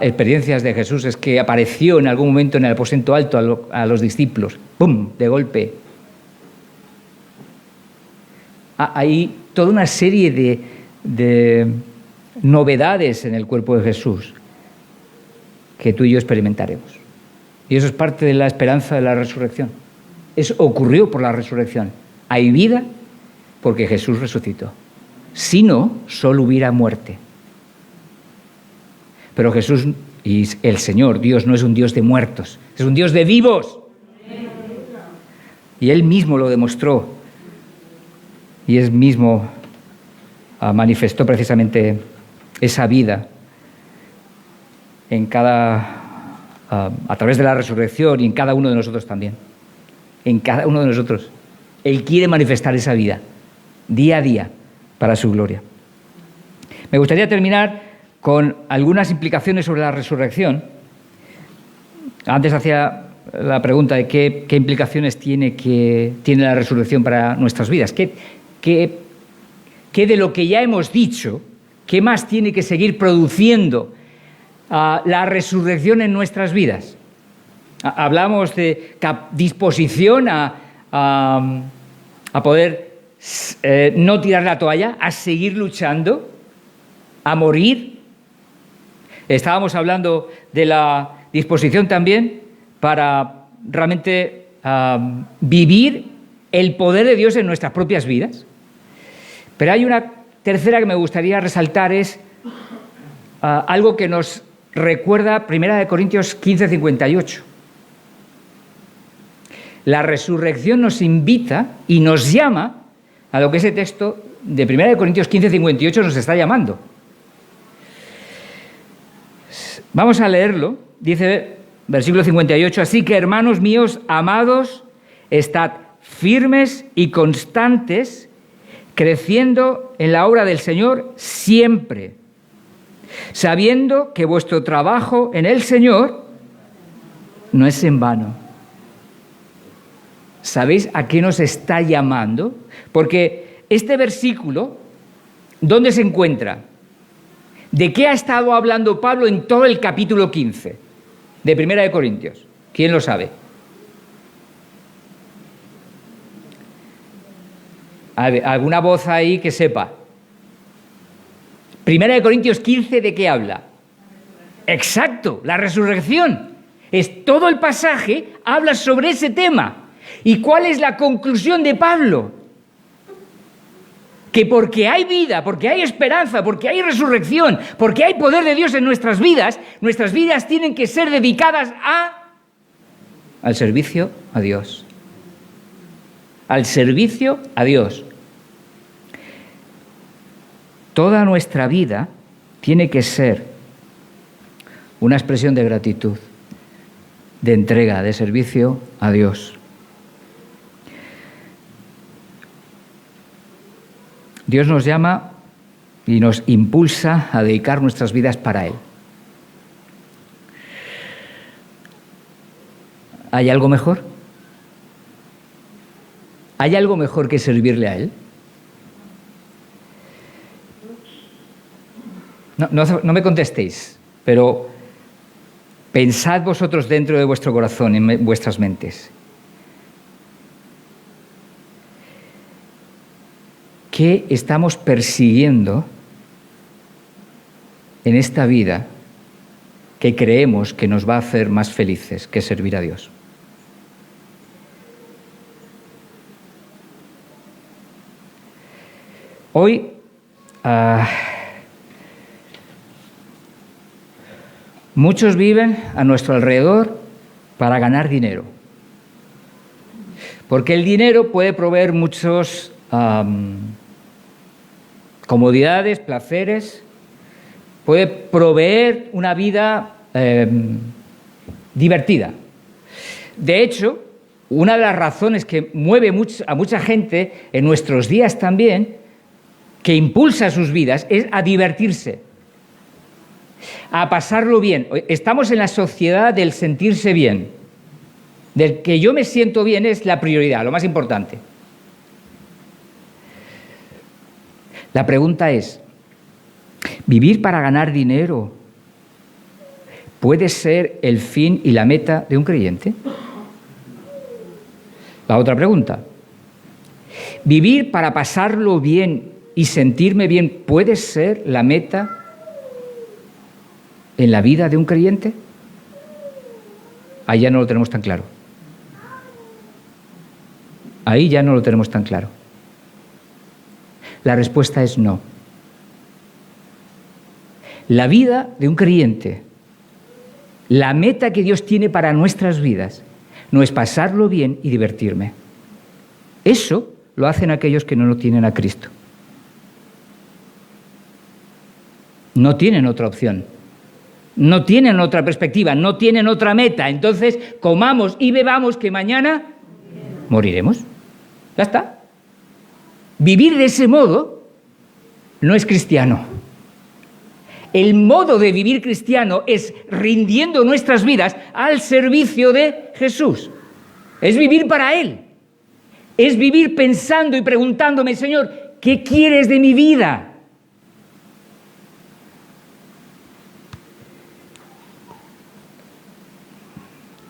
experiencias de Jesús es que apareció en algún momento en el aposento alto a los discípulos. ¡Pum! De golpe. Hay toda una serie de novedades en el cuerpo de Jesús que tú y yo experimentaremos. Y eso es parte de la esperanza de la resurrección. Eso ocurrió por la resurrección. Hay vida porque Jesús resucitó. Si no, solo hubiera muerte. Pero Jesús y el Señor, Dios, no es un Dios de muertos, es un Dios de vivos. Y Él mismo lo demostró. Y Él mismo manifestó precisamente esa vida en a través de la resurrección y en cada uno de nosotros también. En cada uno de nosotros. Él quiere manifestar esa vida, día a día, para su gloria. Me gustaría terminar con algunas implicaciones sobre la resurrección. Antes hacía la pregunta de qué implicaciones tiene la resurrección para nuestras vidas. ¿Qué de lo que ya hemos dicho, qué más tiene que seguir produciendo la resurrección en nuestras vidas? Hablamos de disposición a poder no tirar la toalla, a seguir luchando, a morir. Estábamos hablando de la disposición también para realmente vivir el poder de Dios en nuestras propias vidas. Pero hay una tercera que me gustaría resaltar, es algo que nos recuerda 1 Corintios 15:58. La resurrección nos invita y nos llama a lo que ese texto de 1 Corintios 15:58 nos está llamando. Vamos a leerlo. Dice, versículo 58, así que, hermanos míos, amados, estad firmes y constantes, creciendo en la obra del Señor siempre, sabiendo que vuestro trabajo en el Señor no es en vano. ¿Sabéis a qué nos está llamando? Porque este versículo, ¿dónde se encuentra? ¿De qué ha estado hablando Pablo en todo el capítulo 15 de 1 Corintios? ¿Quién lo sabe? ¿Alguna voz ahí que sepa? 1 Corintios 15, ¿de qué habla? Exacto, la resurrección. Todo el pasaje habla sobre ese tema. ¿Y cuál es la conclusión de Pablo? Que porque hay vida, porque hay esperanza, porque hay resurrección, porque hay poder de Dios en nuestras vidas tienen que ser dedicadas al servicio a Dios. Al servicio a Dios. Toda nuestra vida tiene que ser una expresión de gratitud, de entrega, de servicio a Dios. Dios nos llama y nos impulsa a dedicar nuestras vidas para Él. ¿Hay algo mejor? ¿Hay algo mejor que servirle a Él? No me contestéis, pero pensad vosotros dentro de vuestro corazón, en vuestras mentes. ¿qué estamos persiguiendo en esta vida que creemos que nos va a hacer más felices que servir a Dios? Hoy muchos viven a nuestro alrededor para ganar dinero, porque el dinero puede proveer muchos comodidades, placeres, puede proveer una vida divertida. De hecho, una de las razones que mueve a mucha gente en nuestros días también, que impulsa sus vidas, es a divertirse, a pasarlo bien. Estamos en la sociedad del sentirse bien, del que yo me siento bien es la prioridad, lo más importante. La pregunta es, ¿vivir para ganar dinero puede ser el fin y la meta de un creyente? La otra pregunta, ¿vivir para pasarlo bien y sentirme bien puede ser la meta en la vida de un creyente? Ahí ya no lo tenemos tan claro. Ahí ya no lo tenemos tan claro. La respuesta es no. La vida de un creyente, la meta que Dios tiene para nuestras vidas, no es pasarlo bien y divertirme. Eso lo hacen aquellos que no lo tienen a Cristo. No tienen otra opción. No tienen otra perspectiva, no tienen otra meta. Entonces, comamos y bebamos que mañana moriremos. Ya está. Vivir de ese modo no es cristiano. El modo de vivir cristiano es rindiendo nuestras vidas al servicio de Jesús. Es vivir para Él. Es vivir pensando y preguntándome, Señor, ¿qué quieres de mi vida?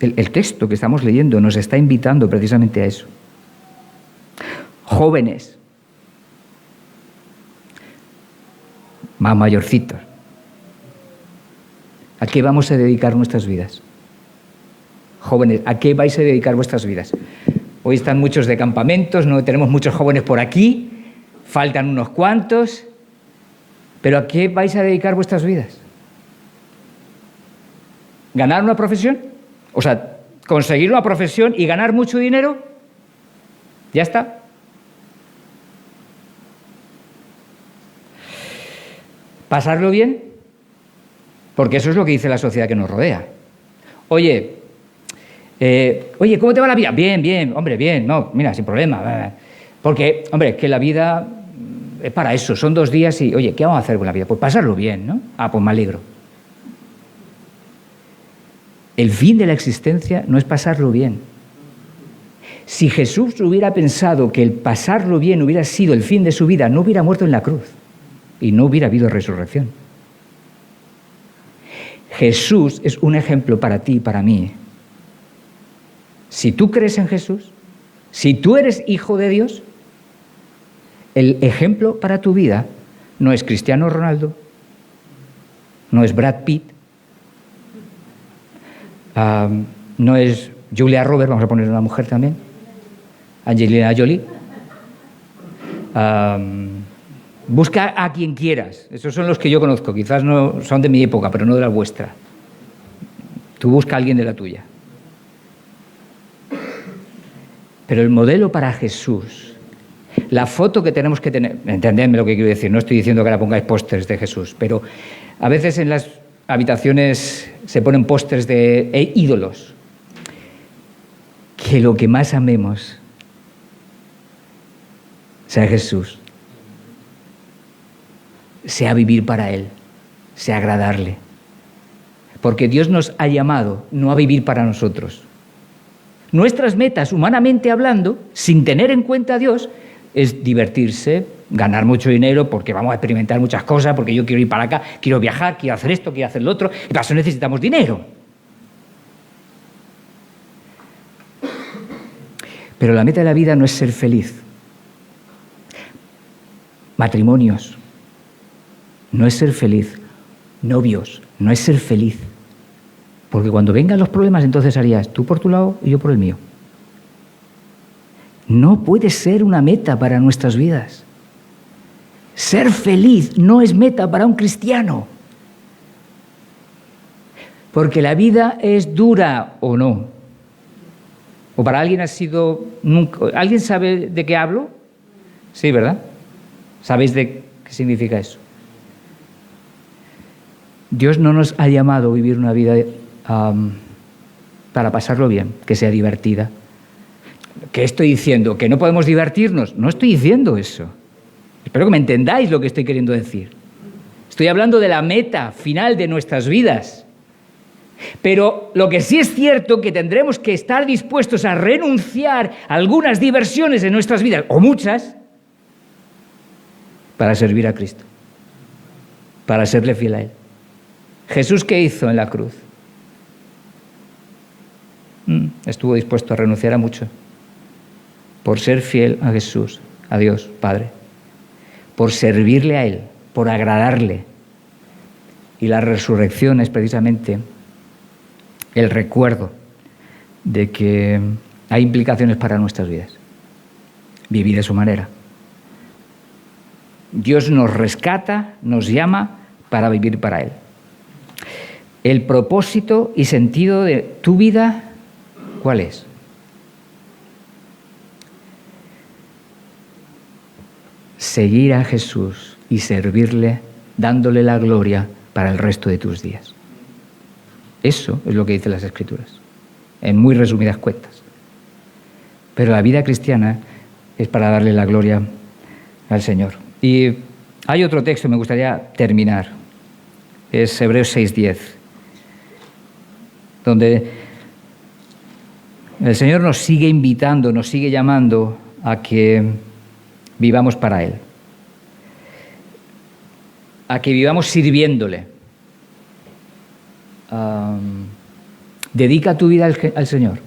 El texto que estamos leyendo nos está invitando precisamente a eso. Jóvenes, más mayorcitos, ¿a qué vamos a dedicar nuestras vidas? Jóvenes, ¿a qué vais a dedicar vuestras vidas? Hoy están muchos de campamentos, no tenemos muchos jóvenes por aquí, faltan unos cuantos, pero ¿a qué vais a dedicar vuestras vidas? ¿Ganar una profesión? O sea, conseguir una profesión y ganar mucho dinero, ya está. Pasarlo bien, porque eso es lo que dice la sociedad que nos rodea. Oye, ¿cómo te va la vida? Bien, bien, hombre, bien, no, mira, sin problema. Porque, hombre, es que la vida es para eso, son 2 días y, oye, ¿qué vamos a hacer con la vida? Pues pasarlo bien, ¿no? Ah, pues me alegro. El fin de la existencia no es pasarlo bien. Si Jesús hubiera pensado que el pasarlo bien hubiera sido el fin de su vida, no hubiera muerto en la cruz y no hubiera habido resurrección. Jesús es un ejemplo para ti y para mí. Si tú crees en Jesús, si tú eres hijo de Dios, el ejemplo para tu vida no es Cristiano Ronaldo, no es Brad Pitt, no es Julia Roberts, vamos a poner una mujer también, Angelina Jolie. Busca a quien quieras, esos son los que yo conozco, quizás no son de mi época, pero no de la vuestra. Tú busca a alguien de la tuya. Pero el modelo para Jesús, la foto que tenemos que tener, entendedme lo que quiero decir, no estoy diciendo que ahora pongáis pósters de Jesús, pero a veces en las habitaciones se ponen pósters de ídolos. Que lo que más amemos sea Jesús, sea vivir para Él, sea agradarle. Porque Dios nos ha llamado no a vivir para nosotros. Nuestras metas, humanamente hablando, sin tener en cuenta a Dios, es divertirse, ganar mucho dinero porque vamos a experimentar muchas cosas, porque yo quiero ir para acá, quiero viajar, quiero hacer esto, quiero hacer lo otro, y para eso necesitamos dinero. Pero la meta de la vida no es ser feliz. Matrimonios, no es ser feliz. Novios, no es ser feliz. Porque cuando vengan los problemas, entonces harías tú por tu lado y yo por el mío. No puede ser una meta para nuestras vidas. Ser feliz no es meta para un cristiano. Porque la vida es dura o no. ¿O para alguien ha sido nunca? ¿Alguien sabe de qué hablo? Sí, ¿verdad? ¿Sabéis de qué significa eso? Dios no nos ha llamado a vivir una vida para pasarlo bien, que sea divertida. ¿Qué estoy diciendo? ¿Que no podemos divertirnos? No estoy diciendo eso. Espero que me entendáis lo que estoy queriendo decir. Estoy hablando de la meta final de nuestras vidas. Pero lo que sí es cierto que tendremos que estar dispuestos a renunciar a algunas diversiones en nuestras vidas, o muchas, para servir a Cristo, para serle fiel a Él. Jesús, ¿qué hizo en la cruz? Estuvo dispuesto a renunciar a mucho por ser fiel a Jesús, a Dios Padre, por servirle a Él, por agradarle. Y la resurrección es precisamente el recuerdo de que hay implicaciones para nuestras vidas. Vivir de su manera. Dios nos rescata, nos llama para vivir para Él. El propósito y sentido de tu vida, ¿cuál es? Seguir a Jesús y servirle, dándole la gloria para el resto de tus días. Eso es lo que dicen las Escrituras, en muy resumidas cuentas. Pero la vida cristiana es para darle la gloria al Señor. Y hay otro texto, me gustaría terminar, es Hebreos 6:10, donde el Señor nos sigue invitando, nos sigue llamando a que vivamos para Él, a que vivamos sirviéndole. Dedica tu vida al Señor,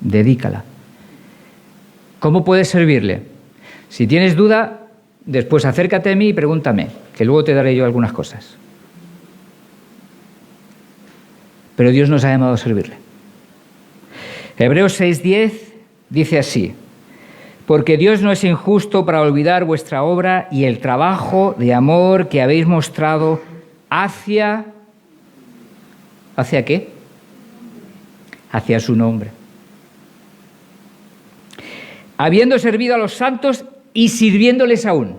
dedícala. ¿Cómo puedes servirle? Si tienes duda, después acércate a mí y pregúntame, que luego te daré yo algunas cosas. Pero Dios nos ha llamado a servirle. Hebreos 6:10 dice así: porque Dios no es injusto para olvidar vuestra obra y el trabajo de amor que habéis mostrado ¿hacia qué? Hacia su nombre. Habiendo servido a los santos y sirviéndoles aún.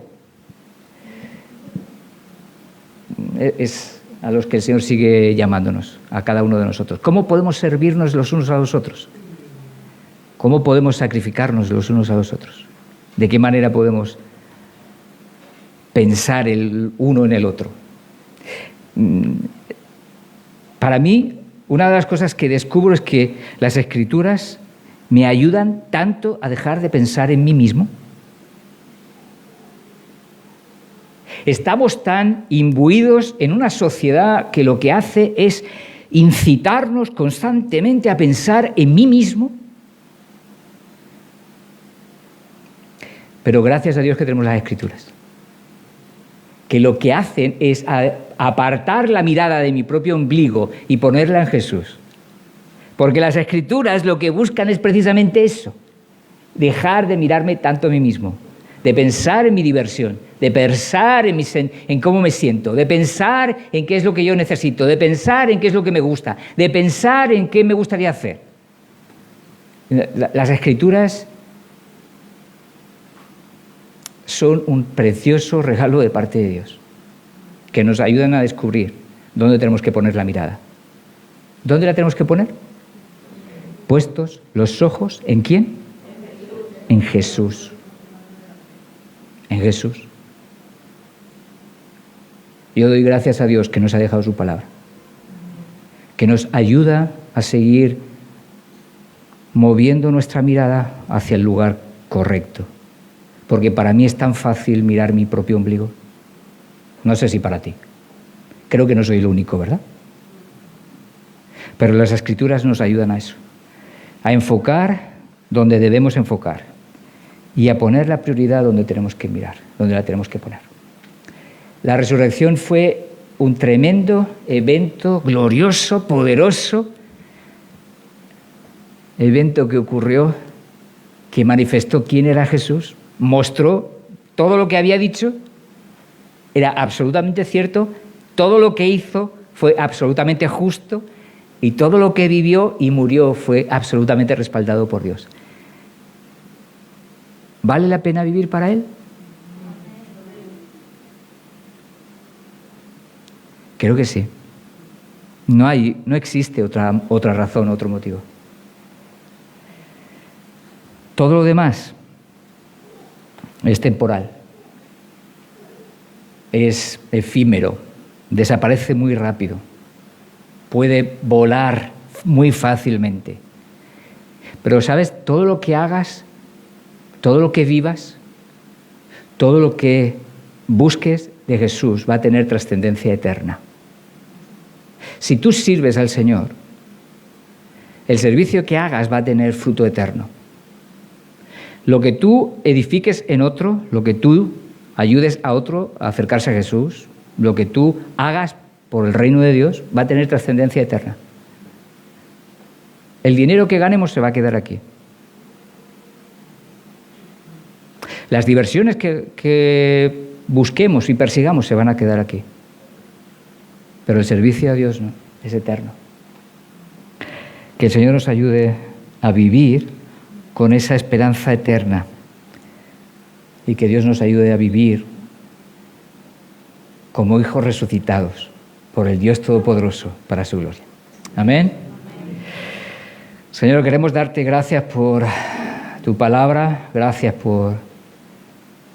Es a los que el Señor sigue llamándonos, a cada uno de nosotros. ¿Cómo podemos servirnos los unos a los otros? ¿Cómo podemos sacrificarnos los unos a los otros? ¿De qué manera podemos pensar el uno en el otro? Para mí, una de las cosas que descubro es que las Escrituras me ayudan tanto a dejar de pensar en mí mismo. Estamos tan imbuidos en una sociedad que lo que hace es incitarnos constantemente a pensar en mí mismo. Pero gracias a Dios que tenemos las Escrituras, que lo que hacen es apartar la mirada de mi propio ombligo y ponerla en Jesús. Porque las Escrituras lo que buscan es precisamente eso, dejar de mirarme tanto a mí mismo, de pensar en mi diversión, de pensar en cómo me siento, de pensar en qué es lo que yo necesito, de pensar en qué es lo que me gusta, de pensar en qué me gustaría hacer. Las Escrituras son un precioso regalo de parte de Dios, que nos ayudan a descubrir dónde tenemos que poner la mirada. ¿Dónde la tenemos que poner? Puestos los ojos, ¿en quién? En Jesús. En Jesús. Yo doy gracias a Dios que nos ha dejado su palabra, que nos ayuda a seguir moviendo nuestra mirada hacia el lugar correcto. Porque para mí es tan fácil mirar mi propio ombligo. No sé si para ti. Creo que no soy el único, ¿verdad? Pero las Escrituras nos ayudan a eso, a enfocar donde debemos enfocar y a poner la prioridad donde tenemos que mirar, donde la tenemos que poner. La resurrección fue un tremendo evento, glorioso, poderoso, evento que ocurrió, que manifestó quién era Jesús, mostró todo lo que había dicho, era absolutamente cierto, todo lo que hizo fue absolutamente justo y todo lo que vivió y murió fue absolutamente respaldado por Dios. ¿Vale la pena vivir para Él? Creo que sí. No existe otra razón, otro motivo. Todo lo demás es temporal, es efímero, desaparece muy rápido, puede volar muy fácilmente. Pero, ¿sabes? Todo lo que hagas, todo lo que vivas, todo lo que busques de Jesús va a tener trascendencia eterna. Si tú sirves al Señor, el servicio que hagas va a tener fruto eterno. Lo que tú edifiques en otro, lo que tú ayudes a otro a acercarse a Jesús, lo que tú hagas por el reino de Dios, va a tener trascendencia eterna. El dinero que ganemos se va a quedar aquí. Las diversiones que busquemos y persigamos se van a quedar aquí. Pero el servicio a Dios no, es eterno. Que el Señor nos ayude a vivir con esa esperanza eterna y que Dios nos ayude a vivir como hijos resucitados por el Dios Todopoderoso para su gloria. Amén. Señor, queremos darte gracias por tu palabra, gracias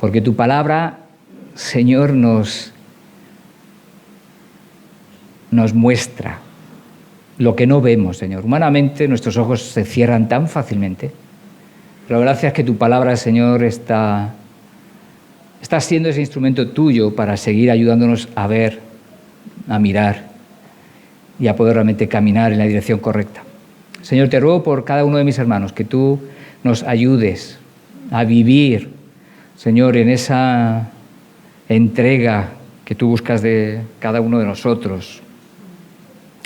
porque tu palabra, Señor, nos muestra lo que no vemos, Señor. Humanamente nuestros ojos se cierran tan fácilmente, pero gracias que tu palabra, Señor, está siendo ese instrumento tuyo para seguir ayudándonos a ver, a mirar y a poder realmente caminar en la dirección correcta. Señor, te ruego por cada uno de mis hermanos que tú nos ayudes a vivir, Señor, en esa entrega que tú buscas de cada uno de nosotros.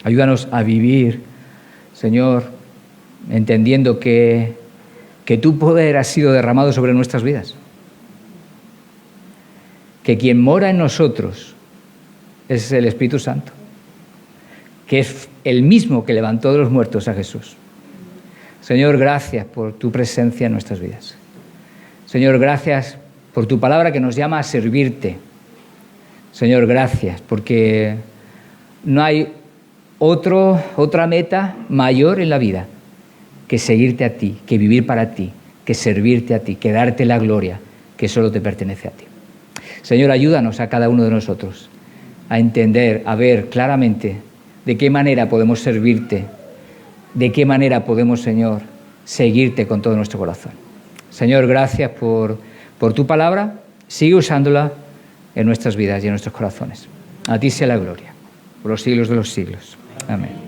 Ayúdanos a vivir, Señor, entendiendo que tu poder ha sido derramado sobre nuestras vidas. Que quien mora en nosotros es el Espíritu Santo, que es el mismo que levantó de los muertos a Jesús. Señor, gracias por tu presencia en nuestras vidas. Señor, gracias por tu palabra que nos llama a servirte. Señor, gracias, porque no hay otra meta mayor en la vida que seguirte a ti, que vivir para ti, que servirte a ti, que darte la gloria que solo te pertenece a ti. Señor, ayúdanos a cada uno de nosotros a entender, a ver claramente de qué manera podemos servirte, de qué manera podemos, Señor, seguirte con todo nuestro corazón. Señor, gracias por tu palabra. Sigue usándola en nuestras vidas y en nuestros corazones. A ti sea la gloria, por los siglos de los siglos. Amén.